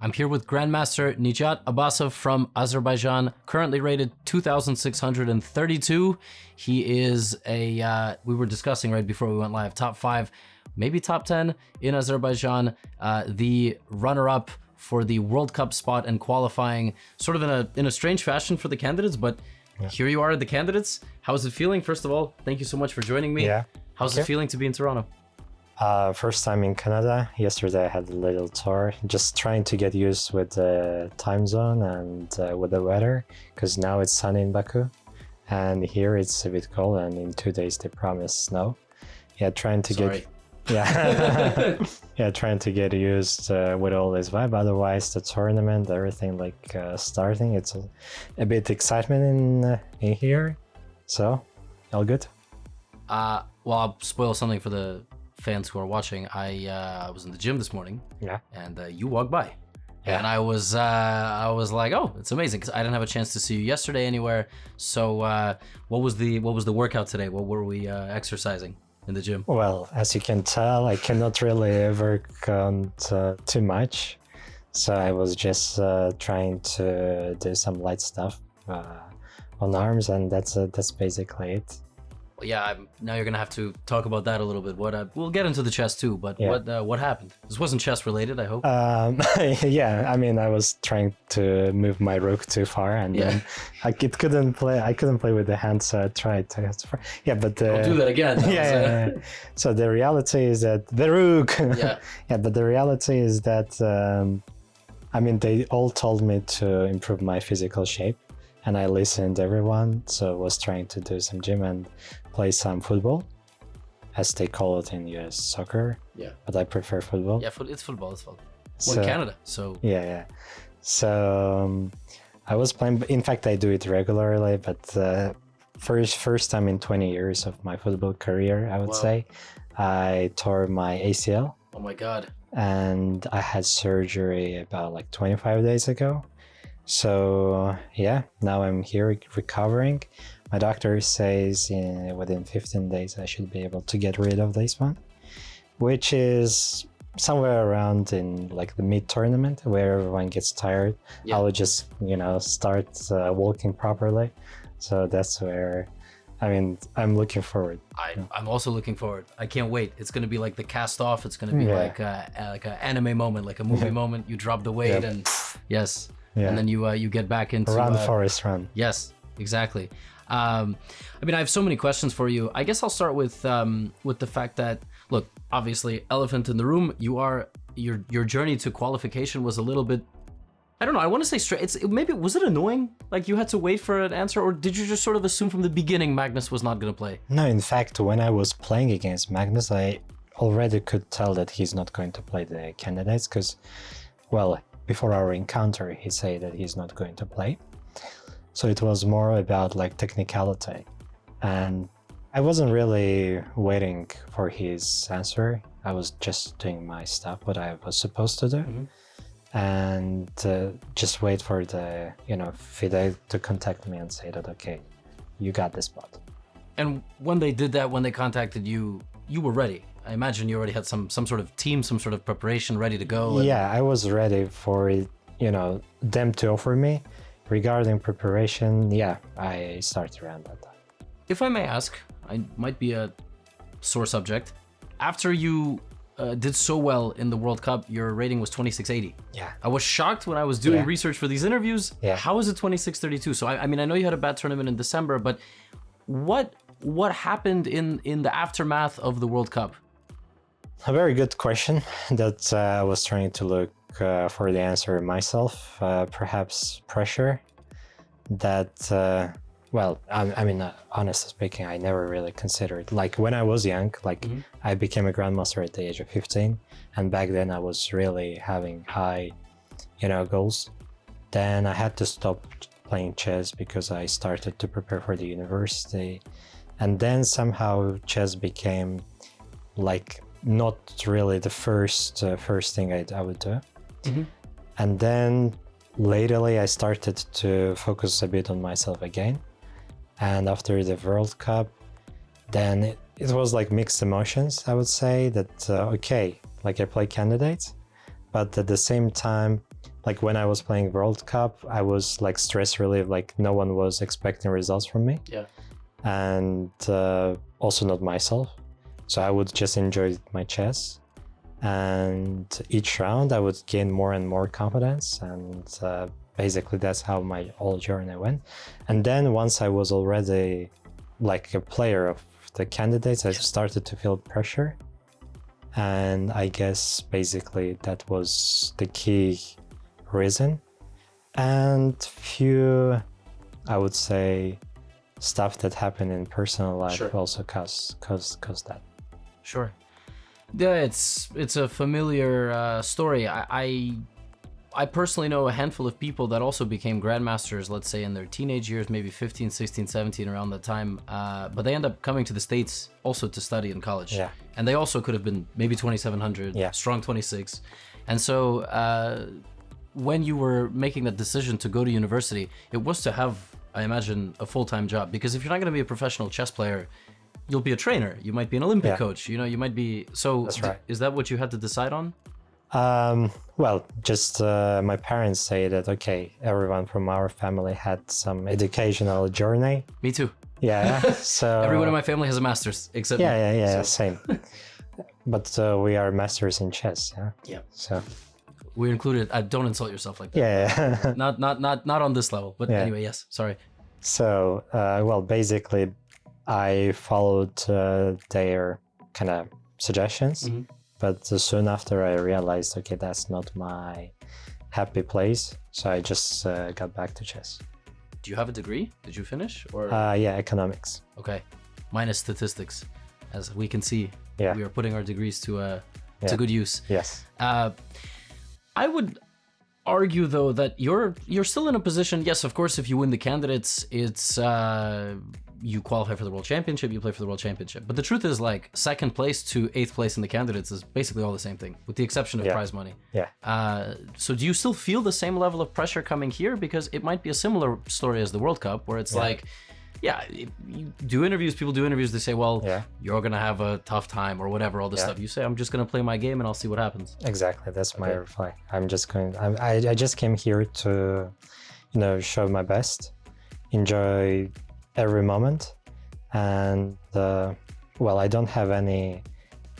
I'm here with Grandmaster Nijat Abasov from Azerbaijan, currently rated 2,632. He is we were discussing right before we went live, top 5, maybe top 10 in Azerbaijan, the runner-up for the World Cup spot and qualifying sort of in a strange fashion for the candidates, but here you are, the candidates. How's it feeling? First of all, thank you so much for joining me. Yeah. How's it feeling to be in Toronto? First time in Canada. Yesterday I had a little tour, just trying to get used with the time zone and with the weather, because now it's sunny in Baku and here it's a bit cold, and in 2 days they promise snow. Yeah, trying to get trying to get used with all this vibe. Otherwise the tournament, everything like starting, it's a bit excitement in here, so all good. Well, I'll spoil something for the fans who are watching. I was in the gym this morning, and you walked by, and I was like, oh, it's amazing, because I didn't have a chance to see you yesterday anywhere. So what was the workout today? What were we exercising in the gym? Well, as you can tell, I cannot really work on too much, so I was just trying to do some light stuff on arms, and that's basically it. Yeah, now you're gonna have to talk about that a little bit. We'll get into the chess too, but what happened? This wasn't chess related, I hope. Yeah, I mean, I was trying to move my rook too far, and then I couldn't play with the hand, so I tried to. But don't do that again. So the reality is that the rook. But the reality is that I mean, they all told me to improve my physical shape, and I listened to everyone, so I was trying to do some gym and play some football, as they call it in US, soccer. Yeah. But I prefer football. Yeah, it's football. Well, in Canada, so. Yeah. So I was playing. In fact, I do it regularly, but first time in 20 years of my football career, I would say, I tore my ACL. Oh my God. And I had surgery about like 25 days ago. So yeah, now I'm here recovering. My doctor says within 15 days I should be able to get rid of this one, which is somewhere around in like the mid-tournament where everyone gets tired. I will just start walking properly. So that's where, I mean, I'm looking forward. I'm also looking forward. I can't wait. It's gonna be like the cast off. It's gonna be like an anime moment, like a movie moment. You drop the weight and and then you get back into run, Forest, run. Yes, exactly. I mean, I have so many questions for you. I guess I'll start with the fact that, look, obviously, elephant in the room. Your journey to qualification was a little bit, I don't know, I want to say straight. Maybe was it annoying? Like you had to wait for an answer, or did you just sort of assume from the beginning Magnus was not going to play? No, in fact, when I was playing against Magnus, I already could tell that he's not going to play the candidates, because, well, before our encounter, he said that he's not going to play. So it was more about like technicality. And I wasn't really waiting for his answer. I was just doing my stuff, what I was supposed to do. And just wait for the, FIDE to contact me and say that, okay, you got this spot. And when they did that, when they contacted you, you were ready. I imagine you already had some sort of team, some sort of preparation ready to go. Yeah, I was ready for, them to offer me. Regarding preparation, I started around that time. If I may ask, I might be a sore subject. After you did so well in the World Cup, your rating was 2680. Yeah. I was shocked when I was doing research for these interviews. Yeah. How is it 2632? So I mean, I know you had a bad tournament in December, but what happened in the aftermath of the World Cup? A very good question that I was trying to look for the answer myself. Perhaps pressure that, I mean, honestly speaking, I never really considered. Like when I was young, I became a grandmaster at the age of 15, and back then I was really having high, goals. Then I had to stop playing chess because I started to prepare for the university, and then somehow chess became like not really the first thing I would do. And then lately I started to focus a bit on myself again, and after the World Cup, then it was like mixed emotions. I would say that okay, like I play candidates, but at the same time like when I was playing World Cup, I was like stress relief, like no one was expecting results from me. Yeah. And also not myself. So I would just enjoy my chess. And each round I would gain more and more confidence. And basically that's how my whole journey went. And then once I was already like a player of the candidates, I started to feel pressure. And I guess basically that was the key reason. And few, I would say, stuff that happened in personal life also caused that. Sure. Yeah, it's a familiar story. I personally know a handful of people that also became grandmasters, let's say in their teenage years, maybe 15, 16, 17, around that time. But they end up coming to the States also to study in college. Yeah. And they also could have been maybe 2,700, strong 26. And so when you were making that decision to go to university, it was to have, I imagine, a full-time job. Because if you're not going to be a professional chess player, you'll be a trainer. You might be an Olympic coach. You know, you might be. So that's right. Is that what you had to decide on? Well, just my parents say that, okay, everyone from our family had some educational journey. Me too. Yeah. So everyone in my family has a master's except me. Yeah, same. But we are masters in chess. Yeah. Yeah. So we're included. Don't insult yourself like that. Yeah. not on this level. But anyway, yes. Sorry. So well, basically, I followed their kind of suggestions. Mm-hmm. But soon after I realized, okay, that's not my happy place. So I just got back to chess. Do you have a degree? Did you finish? Or yeah, economics. Okay. Mine is statistics. As we can see, we are putting our degrees to good use. Yes. I would argue though that you're still in a position. Yes, of course, if you win the candidates, it's you qualify for the World Championship, you play for the World Championship. But the truth is, like, second place to eighth place in the candidates is basically all the same thing, with the exception of prize money. Yeah. So do you still feel the same level of pressure coming here? Because it might be a similar story as the World Cup, where it's like, you do interviews, people do interviews, they say, well, you're going to have a tough time or whatever, all this stuff. You say, I'm just going to play my game and I'll see what happens. Exactly. That's my reply. I'm just going, I just came here to, show my best, enjoy every moment. And, well, I don't have any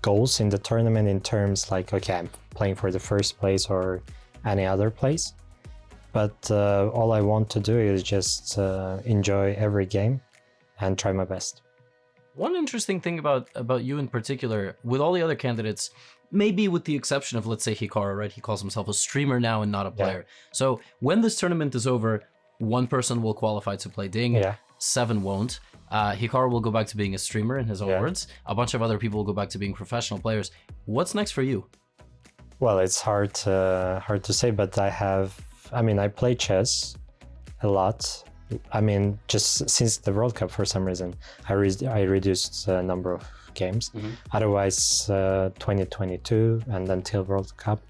goals in the tournament in terms like, okay, I'm playing for the first place or any other place. But all I want to do is just enjoy every game and try my best. One interesting thing about you in particular, with all the other candidates, maybe with the exception of, let's say, Hikaru, right? He calls himself a streamer now and not a player. So when this tournament is over, one person will qualify to play Ding, 7 won't. Hikaru will go back to being a streamer, in his own words. A bunch of other people will go back to being professional players. What's next for you? Well, it's hard to say, but I play chess a lot. I mean, just since the World Cup, for some reason, I reduced the number of games. Mm-hmm. Otherwise, 2022 and until World Cup,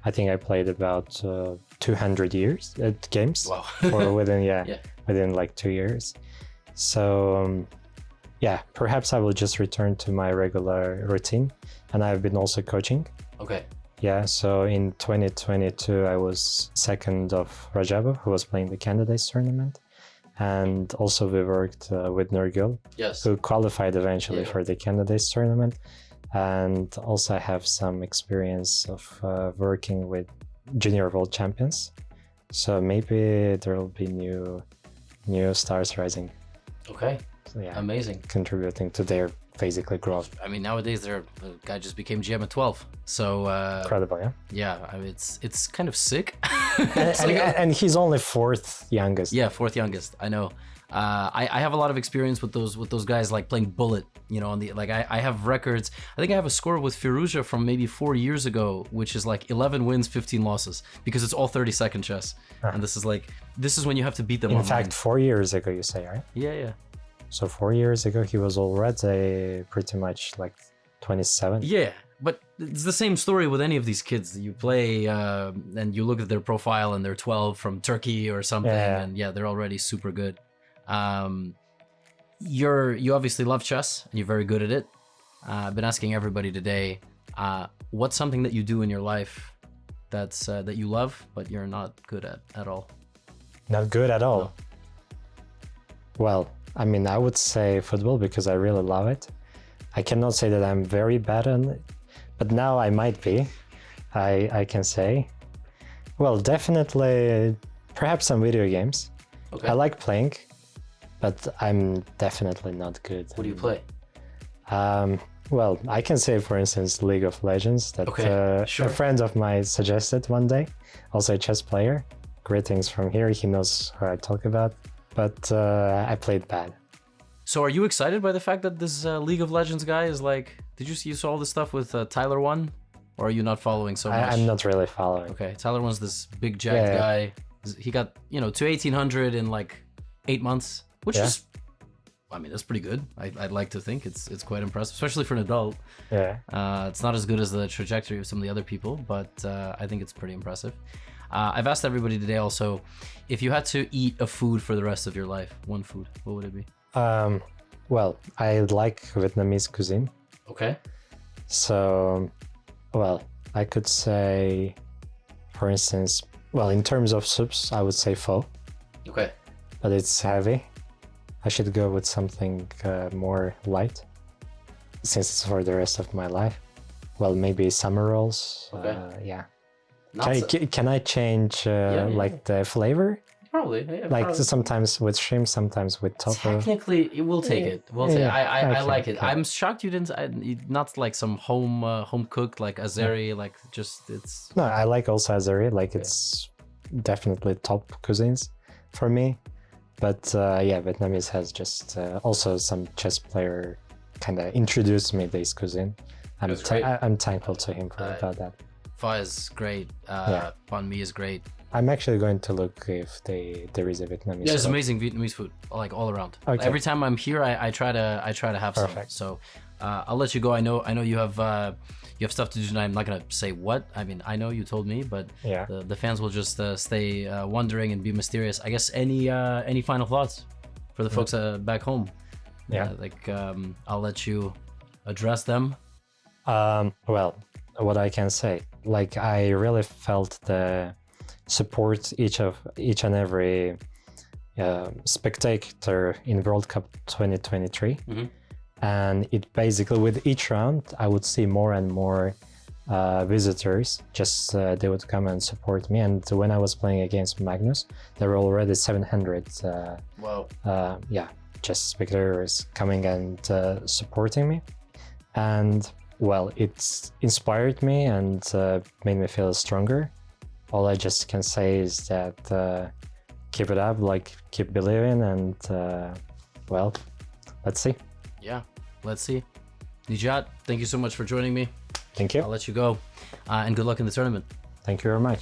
I think I played about 200 games. Wow. Or within like 2 years. So perhaps I will just return to my regular routine. And I've been also coaching. Okay. Yeah, so in 2022, I was second of Rajabov, who was playing the candidates tournament. And also we worked with Nurgul, who qualified eventually for the candidates tournament. And also I have some experience of working with junior world champions. So maybe there will be new stars rising. Okay. So, amazing. Contributing to their basically growth. I mean, nowadays the guy just became GM at 12. So incredible, yeah. Yeah, I mean, it's kind of sick. and he's only fourth youngest. Yeah, fourth youngest. I know. I have a lot of experience with those guys, like playing Bullet. On the I have records. I think I have a score with Firouzja from maybe 4 years ago, which is like 11 wins, 15 losses, because it's all 30-second chess. And this is when you have to beat them. In fact, 4 years ago, you say, right? Yeah. So 4 years ago, he was already pretty much like 27. Yeah, but it's the same story with any of these kids. You play and you look at their profile and they're 12 from Turkey or something, and they're already super good. You obviously love chess and you're very good at it. I've been asking everybody today, what's something that you do in your life that you love, but you're not good at all? Not good at all. No. Well, I mean, I would say football because I really love it. I cannot say that I'm very bad on it, but now I might be. I can say. Well, definitely, perhaps some video games. Okay. I like playing, but I'm definitely not good. What do you play? Well, I can say, for instance, League of Legends that Sure. a friend of mine suggested one day. Also a chess player. Greetings from here. He knows what I talk about. But I played bad. So are you excited by the fact that this League of Legends guy is like... Did you see all this stuff with Tyler 1? Or are you not following so much? I'm not really following. Okay, Tyler 1's this big jacked guy. He got, to 1800 in like 8 months, which is... I mean, that's pretty good. I'd like to think it's quite impressive, especially for an adult. Yeah. It's not as good as the trajectory of some of the other people, but I think it's pretty impressive. I've asked everybody today also, if you had to eat a food for the rest of your life, one food, what would it be? Well, I like Vietnamese cuisine. Okay. So, well, I could say, for instance, well, in terms of soups, I would say pho. Okay. But it's heavy. I should go with something more light, since it's for the rest of my life. Well, maybe summer rolls. Okay. Yeah. Not Can I change like the flavor? Probably. Yeah, Like probably. sometimes with shrimp, sometimes with tofu. Technically, we'll take it. We'll take it. I okay, like it. okay. I'm shocked you didn't. Not like some home cooked like azeri. Like just it's. No, I like also azeri. Like it's definitely top cuisines for me. But yeah, Vietnamese has just also some chess player kind of introduced me this cuisine. I'm thankful to him about that. Pho is great. Banh mi is great. I'm actually going to look if there is a Vietnamese. Yeah, it's food. amazing Vietnamese food, like all around. Okay. Every time I'm here, I try to have Perfect. some. So I'll let you go. I know you have stuff to do tonight. I'm not gonna say what. I mean, I know you told me, but Yeah. the fans will just stay wondering and be mysterious. I guess any final thoughts for the folks back home? Yeah. I'll let you address them. Well, what I can say, like I really felt the support each and every spectator in World Cup 2023, and it basically with each round I would see more and more visitors. Just they would come and support me. And when I was playing against Magnus, there were already 700. Wow. Just spectators coming and supporting me, and well, it's inspired me and made me feel stronger. All I just can say is that keep it up, like keep believing, and well, let's see. Yeah, let's see. Nijat, thank you so much for joining me. Thank you. I'll let you go, and good luck in the tournament. Thank you very much.